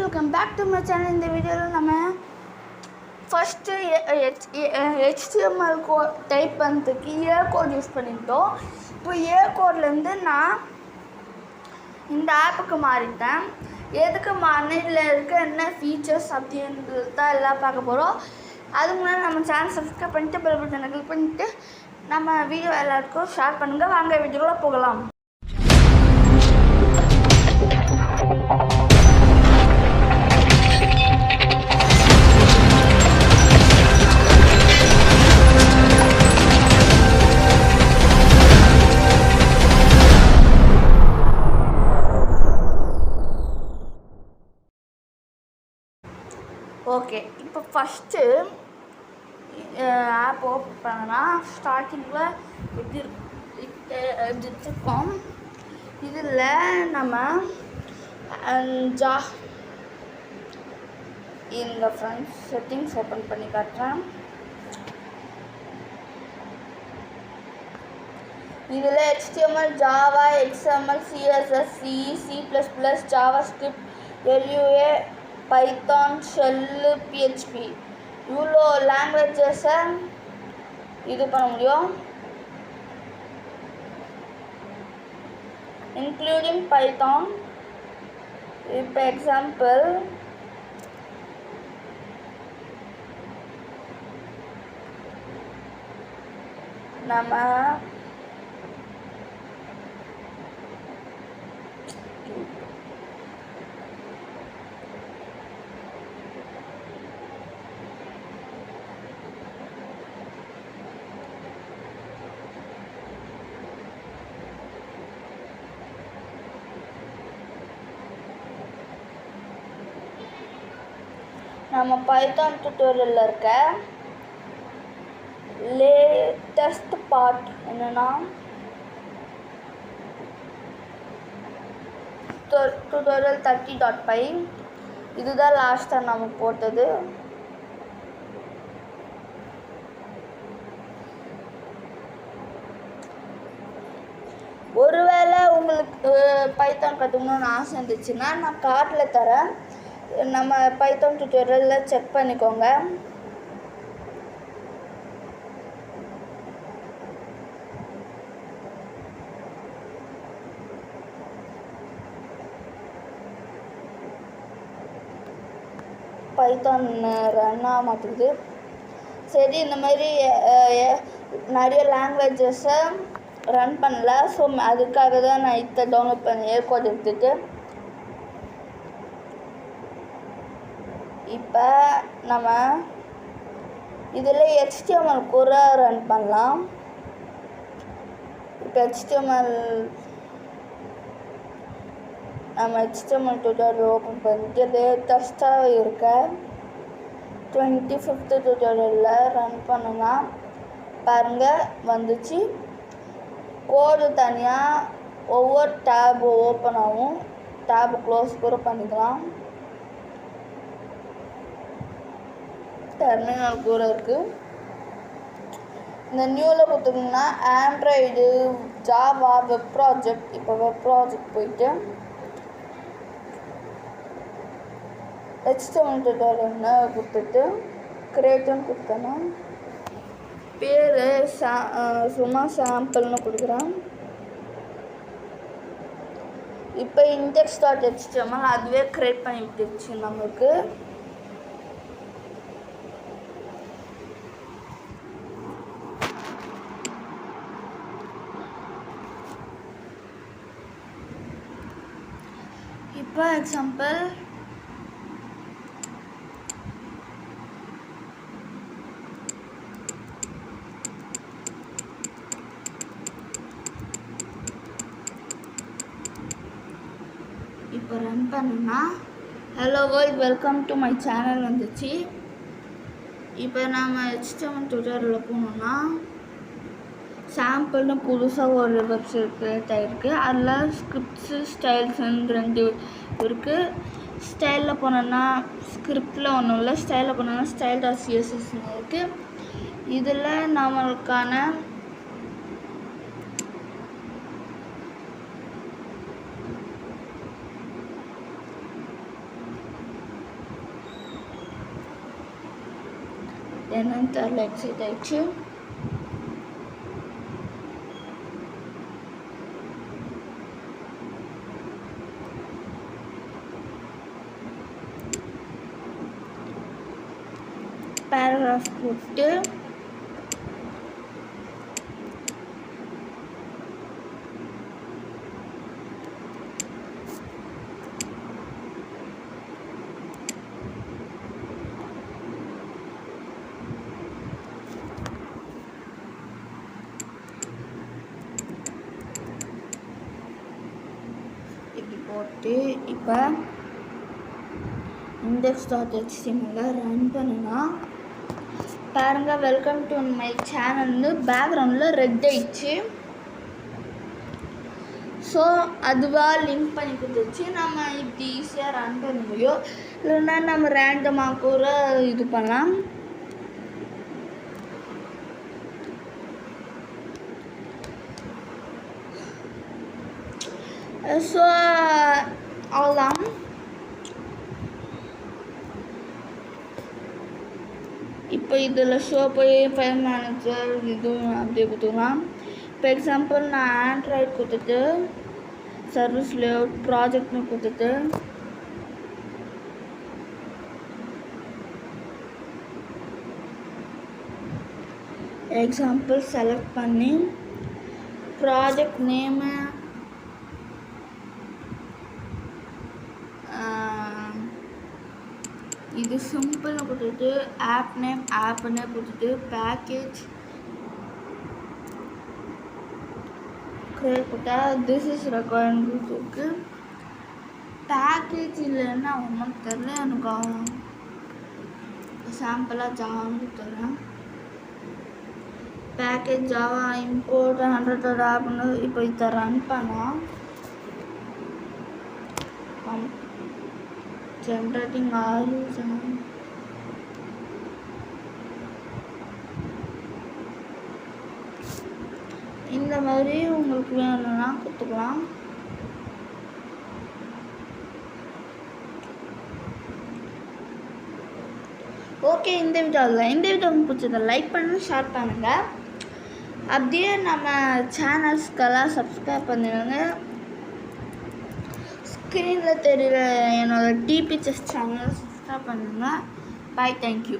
Welcome back to my channel. இந்த வீடியோவில் நம்ம ஃபஸ்ட்டு HTML கோட் டைப் பண்ணுறதுக்கு கோட் யூஸ் பண்ணிட்டோம். இப்போ கோட்லேருந்து நான் இந்த ஆப்புக்கு மாறிட்டேன். எதுக்கு மாறினேன், இதில் இருக்க என்ன ஃபீச்சர்ஸ் அப்படின்றது தான் எல்லாம் பார்க்க போகிறோம். அதுக்கு முன்னாடி நம்ம சேனல் சப்ஸ்கிரைப் பண்ணிட்டு பெல் பட்டனை கிளிக் பண்ணிவிட்டு நம்ம வீடியோ எல்லாருக்கும் ஷேர் பண்ணுங்கள். வாங்க வீடியோவில் போகலாம். ஓகே, இப்போ ஃபஸ்ட்டு ஆப் ஓப்பன் பண்ணனா ஸ்டார்டிங்கில் எப்படி இருக்கும். இதில் நம்ம இந்த ஃப்ரெண்ட்ஸ் செட்டிங்ஸ் ஓப்பன் பண்ணி காட்டுறேன். இதில் HTML, Java, XML, CSS, C++, JavaScript, LUA, Python, shell, PHP இவ்வளோ லாங்குவேஜஸை இது பண்ண முடியும், இன்க்ளூடிங் பைத்தான். இப்போ எக்ஸாம்பிள் நம்ம பைத்தான் டியூட்டோரியலில் இருக்க லேட்டஸ்ட் பார்ட் என்னென்னா டியூட்டோரியல் 30.5. இதுதான் லாஸ்ட்டாக நம்ம போட்டது. ஒருவேளை உங்களுக்கு பைத்தான் கற்றுக்கணுன்னு ஆசை இருந்துச்சுன்னா நான் கார்டில் தரேன், நம்ம பைத்தான் டியூட்டோரியலில் செக் பண்ணிக்கோங்க. பைத்தான் ரன் ஆக மாட்டேங்குது. சரி, இந்த மாதிரி நிறைய லாங்குவேஜஸை ரன் பண்ணல. ஸோ அதுக்காக தான் நான் இதை டவுன்லோட் பண்ணி கோட் எடுத்துட்டு இப்போ நம்ம இதில் HTML கூட ரன் பண்ணலாம். இப்போ நம்ம HTML டியூட்டோரியல் ஓப்பன் பண்ணிட்டு லேட்டஸ்ட்டாக இருக்க 25th டியூட்டோரியலில் ரன் பண்ணுனா பாருங்கள் வந்துச்சு. கோடு தனியாக ஒவ்வொரு டேப் ஓப்பன் ஆகும், டேப் க்ளோஸ் கூட பண்ணிக்கலாம். டெர்மினல் கூட இருக்குது. இந்த நியூவில் கொடுத்துட்டிங்கன்னா ஆண்ட்ராய்டு, ஜாவா, வெப் ப்ராஜெக்ட். இப்போ வெப் ப்ராஜெக்ட் போயிட்டு HTML டியூட்டோரியல்னு கொடுத்துட்டு கிரியேட்டுன்னு கொடுத்தோன்னா பேர் சும்மா சாம்பிள்னு கொடுக்குறேன். இப்போ index.html அதுவே கிரியேட் பண்ணி விட்டுருச்சு நம்மளுக்கு. இப்போ எக்ஸாம்பிள் இப்போ ரன் பண்ணுன்னா hello world welcome to my channel வந்துச்சு. இப்போ நம்ம HTML டியூட்டோரியலில் போனோம்னா சாம்பிள்னு புதுசாக ஒரு வெப்சைட் க்ரியேட் ஆகிருக்கு. அதில் ஸ்கிரிப்ட்ஸு, ஸ்டைல்ஸ்ன்னு 2 இருக்குது. ஸ்டைலில் போனோன்னா ஸ்கிரிப்டில் ஒன்றும் இல்லை, ஸ்டைலில் போனோன்னா style.cssன்னு இருக்குது. இதில் நம்மளுக்கான என்னன்னு தெரியல, எக்ஸைட் ஆயிடுச்சு. பேராகிராஃப் போட்டு இப்படி போட்டு இப்போ index.html ரன் பண்ணுனா பாருங்க, வெல்கம் டு மை சேனல்னு பேக்ரவுண்டில் ரெட் ஆயிடுச்சு. ஸோ அதுவாக லிங்க் பண்ணி கொடுத்துருச்சு. நம்ம இப்படி ஈஸியாக ரன் பண்ண முடியும். இல்லைன்னா நம்ம ரேண்டமாக கூட இது பண்ணலாம். ஸோ அவ்வளோதான். இப்போ இதில் ஷோ போய் ஃபைல் மேனேஜர் இதுவும் அப்படியே கொடுத்துக்கலாம். இப்போ எக்ஸாம்பிள் நான் ஆண்ட்ராய்ட் கொடுத்துட்டு சர்வீஸ் லேஅவுட் ப்ராஜெக்ட்னு கொடுத்துட்டு எக்ஸாம்பிள் செலக்ட் பண்ணி ப்ராஜெக்ட் நேமு இது சிம்பிள்னு கொடுத்துட்டு ஆப் நேம் ஆப்னே கொடுத்துட்டு பேக்கேஜ் கிரியேட் கொடுத்தா திஸ் இஸ் ரெக்வயர்ட்னு கொடுத்துருக்கு. பேக்கேஜ் இல்லைன்னா ஒன்றும் தெரில, எனக்கு சாம்பிளாக ஜாவான்னு கொடுத்துட்றேன். பேக்கேஜ் ஜாவா இம்போர்ட் 100 ஆப்னு இப்போ இதை ரன் பண்ணோம். ஜென்ரேட்டிங் ஆல்வேஸ் இந்த மாதிரி உங்களுக்கு வேணும்னா கொடுத்துக்கலாம். ஓகே, இந்த வீடியோ பிடிச்சதை லைக் பண்ணுங்கள், ஷேர் பண்ணுங்கள். அப்படியே நம்ம சேனல்ஸ்க்கெல்லாம் சப்ஸ்கிரைப் பண்ணிடுங்க. ஸ்க்ரீனில் தெரிகிற என்னோடய டிபி செஸ் சேனலை சப்ஸ்கிரைப் பண்ணுங்கள். பாய், தேங்க்யூ.